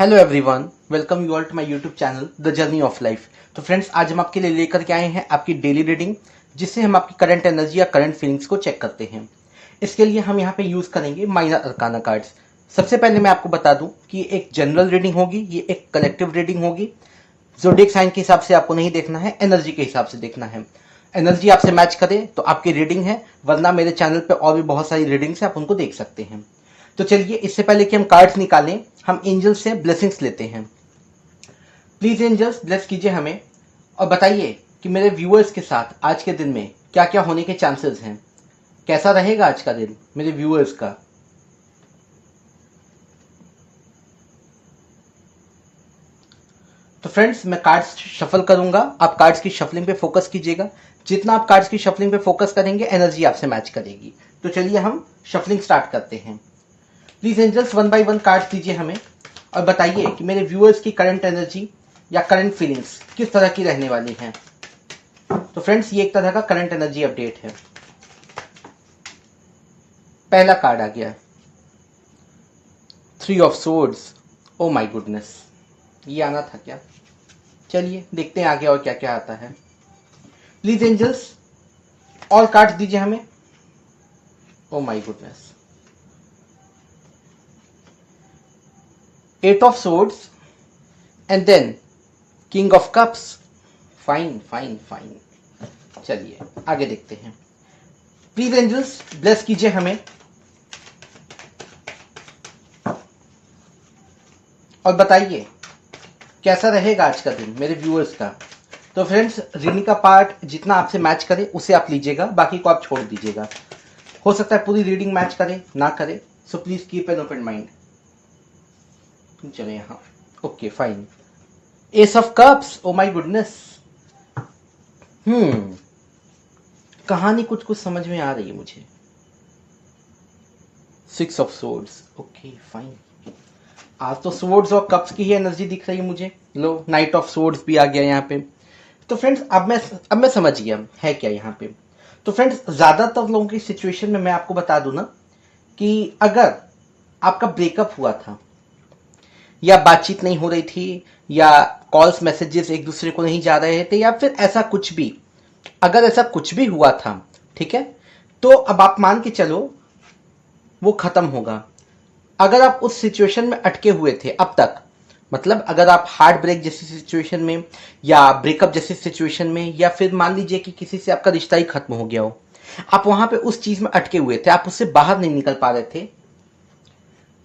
Hello everyone, welcome you all to my YouTube channel the journey of life. तो friends, आज हम आपके लिए लेकर के आए हैं आपकी डेली रीडिंग, जिससे हम आपकी करंट एनर्जी या करंट फीलिंग्स को चेक करते हैं। इसके लिए हम यहाँ पे यूज करेंगे माइनर अरकाना कार्ड्स। सबसे पहले मैं आपको बता दूं कि ये एक जनरल रीडिंग होगी, ये एक कलेक्टिव रीडिंग होगी। ज़ोडिएक साइन के हिसाब से आपको नहीं देखना है, एनर्जी के हिसाब से देखना है। एनर्जी आपसे मैच करे तो आपकी रीडिंग है, वरना मेरे चैनल पे और भी बहुत सारी रीडिंग्स है, आप उनको देख सकते हैं। तो चलिए, इससे पहले कि हम कार्ड्स निकालें, हम एंजल्स से ब्लेसिंग्स लेते हैं। प्लीज एंजल्स, ब्लेस कीजिए हमें और बताइए कि मेरे व्यूअर्स के साथ आज के दिन में क्या क्या होने के चांसेस हैं। कैसा रहेगा आज का दिन मेरे व्यूअर्स का। तो फ्रेंड्स, मैं कार्ड्स शफल करूंगा, आप कार्ड्स की शफलिंग पे फोकस कीजिएगा। जितना आप कार्ड्स की शफलिंग पे फोकस करेंगे, एनर्जी आपसे मैच करेगी। तो चलिए हम शफलिंग स्टार्ट करते हैं। Please angels, one by one cards दीजिए हमें और बताइए कि मेरे व्यूअर्स की करंट एनर्जी या करंट फीलिंग्स किस तरह की रहने वाली हैं। तो फ्रेंड्स, ये एक तरह का करंट एनर्जी अपडेट है। पहला कार्ड आ गया, 3 of swords. Oh my goodness, ये आना था क्या। चलिए देखते हैं आगे और क्या क्या आता है। प्लीज एंजल्स, ऑल कार्ड्स दीजिए हमें। Oh my goodness, 8 of swords and then king of cups। Fine fine fine. चलिए आगे देखते हैं। प्लीज एंजल्स, ब्लेस कीजिए हमें और बताइए कैसा रहेगा आज का दिन मेरे व्यूअर्स का। तो फ्रेंड्स, रीडिंग का पार्ट जितना आपसे मैच करे उसे आप लीजिएगा, बाकी को आप छोड़ दीजिएगा। हो सकता है पूरी रीडिंग मैच करे ना करे, so please keep an open mind. चले यहाँ, okay fine. S of cups, oh my goodness. कहानी कुछ कुछ समझ में आ रही है मुझे। 6 ऑफ सोर्ड्स, ओके फाइन। आज तो सोर्ड्स और कप्स की ही एनर्जी दिख रही है मुझे। लो, नाइट ऑफ सोर्ड्स भी आ गया यहाँ पे। तो फ्रेंड्स, अब मैं समझ गया है क्या यहाँ पे। तो फ्रेंड्स, ज्यादातर लोगों की सिचुएशन में मैं आपको बता दूं ना कि अगर आपका ब्रेकअप हुआ था, या बातचीत नहीं हो रही थी, या कॉल्स मैसेजेस एक दूसरे को नहीं जा रहे थे, या फिर ऐसा कुछ भी, अगर ऐसा कुछ भी हुआ था, ठीक है, तो अब आप मान के चलो वो खत्म होगा। अगर आप उस सिचुएशन में अटके हुए थे अब तक, मतलब अगर आप हार्ट ब्रेक जैसी सिचुएशन में, या ब्रेकअप जैसी सिचुएशन में, या फिर मान लीजिए कि किसी से आपका रिश्ता ही खत्म हो गया हो, आप वहां पे उस चीज में अटके हुए थे, आप उससे बाहर नहीं निकल पा रहे थे,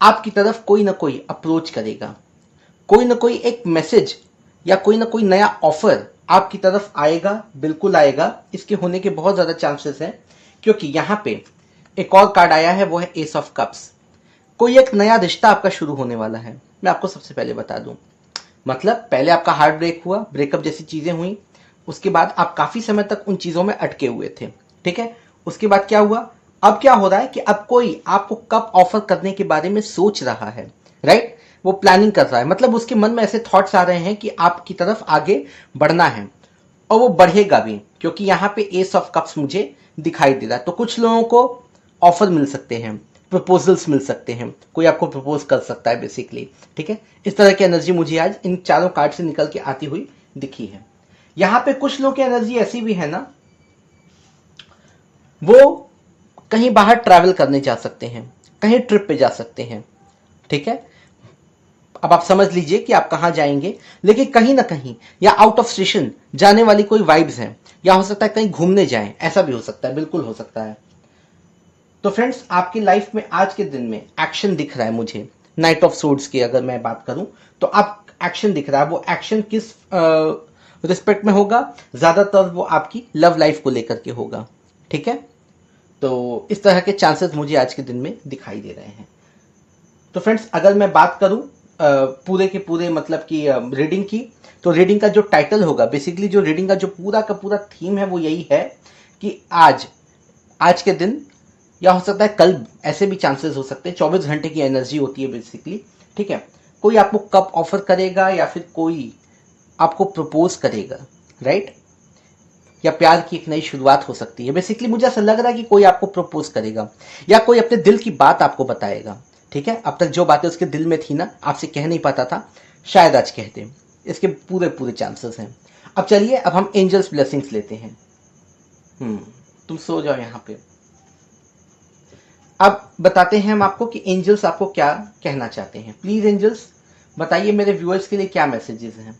आपकी तरफ कोई ना कोई अप्रोच करेगा, कोई ना कोई एक मैसेज या कोई ना कोई नया ऑफर आपकी तरफ आएगा, बिल्कुल आएगा। इसके होने के बहुत ज्यादा चांसेस हैं, क्योंकि यहाँ पे एक और कार्ड आया है, वो है एस ऑफ कप्स। कोई एक नया रिश्ता आपका शुरू होने वाला है। मैं आपको सबसे पहले बता दूं, मतलब पहले आपका हार्ट ब्रेक हुआ, ब्रेकअप जैसी चीजें हुई, उसके बाद आप काफी समय तक उन चीजों में अटके हुए थे, ठीक है। उसके बाद क्या हुआ, अब क्या हो रहा है कि अब कोई आपको कप ऑफर करने के बारे में सोच रहा है, राइट। वो प्लानिंग कर रहा है, मतलब उसके मन में ऐसे थॉट्स आ रहे हैं कि आपकी तरफ आगे बढ़ना है, और वो बढ़ेगा भी, क्योंकि यहाँ पे एस ऑफ कप्स मुझे दिखाई दे रहा है। तो कुछ लोगों को ऑफर मिल सकते हैं, प्रपोजल्स मिल सकते हैं, कोई आपको प्रपोज कर सकता है बेसिकली, ठीक है। इस तरह की एनर्जी मुझे आज इन चारों कार्ड से निकल के आती हुई दिखी है। यहाँ पे कुछ लोगों की एनर्जी ऐसी भी है ना, वो कहीं बाहर ट्रैवल करने जा सकते हैं, कहीं ट्रिप पे जा सकते हैं, ठीक है। अब आप समझ लीजिए कि आप कहां जाएंगे, लेकिन कहीं ना कहीं या आउट ऑफ स्टेशन जाने वाली कोई वाइब्स हैं, या हो सकता है कहीं घूमने जाएं, ऐसा भी हो सकता है, बिल्कुल हो सकता है। तो फ्रेंड्स, आपकी लाइफ में आज के दिन में एक्शन दिख रहा है मुझे। नाइट ऑफ सोर्ड्स की अगर मैं बात करूं, तो आप एक्शन दिख रहा है। वो एक्शन किस रिस्पेक्ट में होगा, ज्यादातर वो आपकी लव लाइफ को लेकर के होगा, ठीक है। तो इस तरह के चांसेस मुझे आज के दिन में दिखाई दे रहे हैं। तो फ्रेंड्स, अगर मैं बात करूं पूरे के पूरे मतलब कि रीडिंग की, तो रीडिंग का जो टाइटल होगा, बेसिकली जो रीडिंग का जो पूरा का पूरा थीम है, वो यही है कि आज के दिन, या हो सकता है कल, ऐसे भी चांसेस हो सकते हैं। 24 घंटे की एनर्जी होती है बेसिकली, ठीक है। कोई आपको कप ऑफर करेगा, या फिर कोई आपको प्रपोज करेगा, राइट, या प्यार की एक नई शुरुआत हो सकती है। बेसिकली मुझे ऐसा लग रहा है कि कोई आपको प्रपोज करेगा, या कोई अपने दिल की बात आपको बताएगा, ठीक है, अब तक जो बातें उसके दिल में थी ना, आपसे कह नहीं पाता था, शायद आज कह दे। इसके पूरे पूरे चांसेस हैं। अब चलिए, अब हम एंजल्स ब्लेसिंग्स लेते हैं। तुम सो जाओ यहाँ पे। अब बताते हैं हम आपको कि एंजल्स आपको क्या कहना चाहते हैं। प्लीज एंजल्स बताइए मेरे व्यूअर्स के लिए क्या मैसेजेस हैं,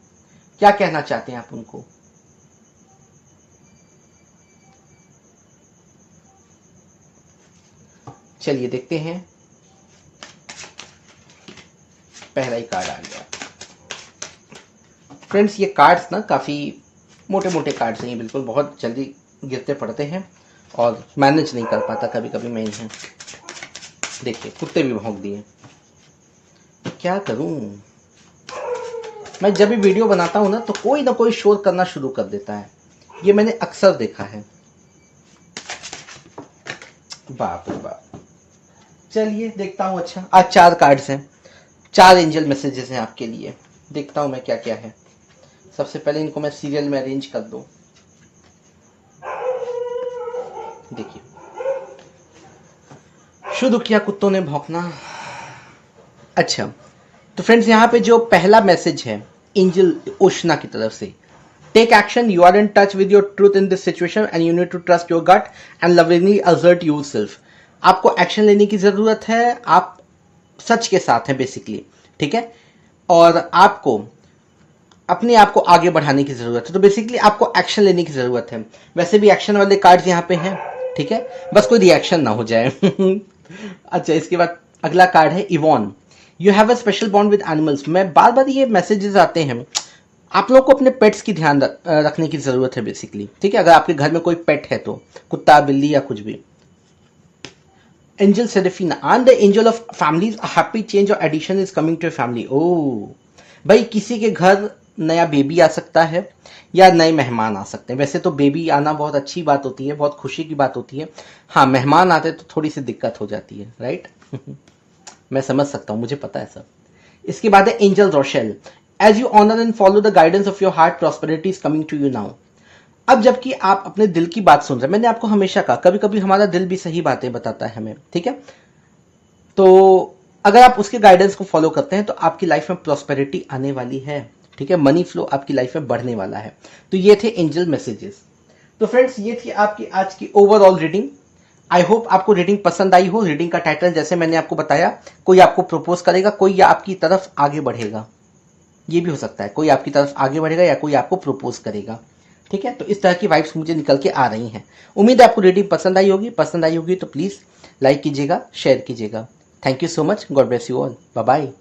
क्या कहना चाहते हैं आप उनको। चलिए देखते हैं, पहला ही कार्ड आ गया। फ्रेंड्स, ये कार्ड्स ना काफ़ी मोटे मोटे कार्ड्स हैं, ये बिल्कुल बहुत जल्दी गिरते पड़ते हैं और मैनेज नहीं कर पाता कभी कभी मैं इन्हें। देखिए, कुत्ते भी भौंक दिए। क्या करूं, मैं जब भी वीडियो बनाता हूं ना कोई शोर करना शुरू कर देता है। ये मैंने अक्सर देखा है। बाप रे बाप। चलिए देखता हूं। अच्छा, आज 4 कार्ड्स हैं, 4 एंजल मैसेजेस हैं आपके लिए। देखता हूं मैं क्या क्या है। सबसे पहले इनको मैं सीरियल में अरेंज कर दूं। देखिए, शुरू किया कुत्तों ने भौंकना। अच्छा, तो फ्रेंड्स यहाँ पे जो पहला मैसेज है एंजल उष्णा की तरफ से, take action, you are in touch with your truth in this situation and you need to trust your gut and lovingly assert yourself. आपको एक्शन लेने की जरूरत है, आप सच के साथ हैं बेसिकली, ठीक है, और आपको अपने आप को आगे बढ़ाने की जरूरत है। तो बेसिकली आपको एक्शन लेने की जरूरत है। वैसे भी एक्शन वाले कार्ड्स यहाँ पे हैं, ठीक है, बस कोई रिएक्शन ना हो जाए। अच्छा, इसके बाद अगला कार्ड है Ivan, you have a special bond with animals. मैं बार बार ये मैसेजेस आते हैं, आप लोगों को अपने पेट्स की ध्यान रखने की जरूरत है बेसिकली, ठीक है, अगर आपके घर में कोई पेट है तो, कुत्ता बिल्ली या कुछ भी। Angel Serafina, I am the angel of families, a happy change और addition is coming to family. Oh भाई, किसी के घर नया बेबी आ सकता है या नए मेहमान आ सकते हैं। वैसे तो बेबी आना बहुत अच्छी बात होती है, बहुत खुशी की बात होती है। हाँ, मेहमान आते तो थोड़ी सी दिक्कत हो जाती है, राइट। मैं समझ सकता हूँ, मुझे पता है सब। इसके बाद है angel Rochelle, as you honour and follow the guidance of your heart, prosperity is coming to you now. अब जबकि आप अपने दिल की बात सुन रहे हैं, मैंने आपको हमेशा कहा कभी कभी हमारा दिल भी सही बातें बताता है हमें, ठीक है, तो अगर आप उसके गाइडेंस को फॉलो करते हैं तो आपकी लाइफ में प्रॉस्पेरिटी आने वाली है, ठीक है, मनी फ्लो आपकी लाइफ में बढ़ने वाला है। तो ये थे एंजल मैसेजेस। तो फ्रेंड्स, ये थी आपकी आज की ओवरऑल रीडिंग। आई होप आपको रीडिंग पसंद आई हो। रीडिंग का टाइटल जैसे मैंने आपको बताया, कोई आपको प्रपोज करेगा, कोई या आपकी तरफ आगे बढ़ेगा, ये भी हो सकता है, कोई आपकी तरफ आगे बढ़ेगा या कोई आपको प्रपोज करेगा, ठीक है। तो इस तरह की वाइब्स मुझे निकल के आ रही हैं। उम्मीद है आपको रीडिंग पसंद आई होगी। पसंद आई होगी तो प्लीज लाइक कीजिएगा, शेयर कीजिएगा। Thank you so much. God bless you all. Bye bye.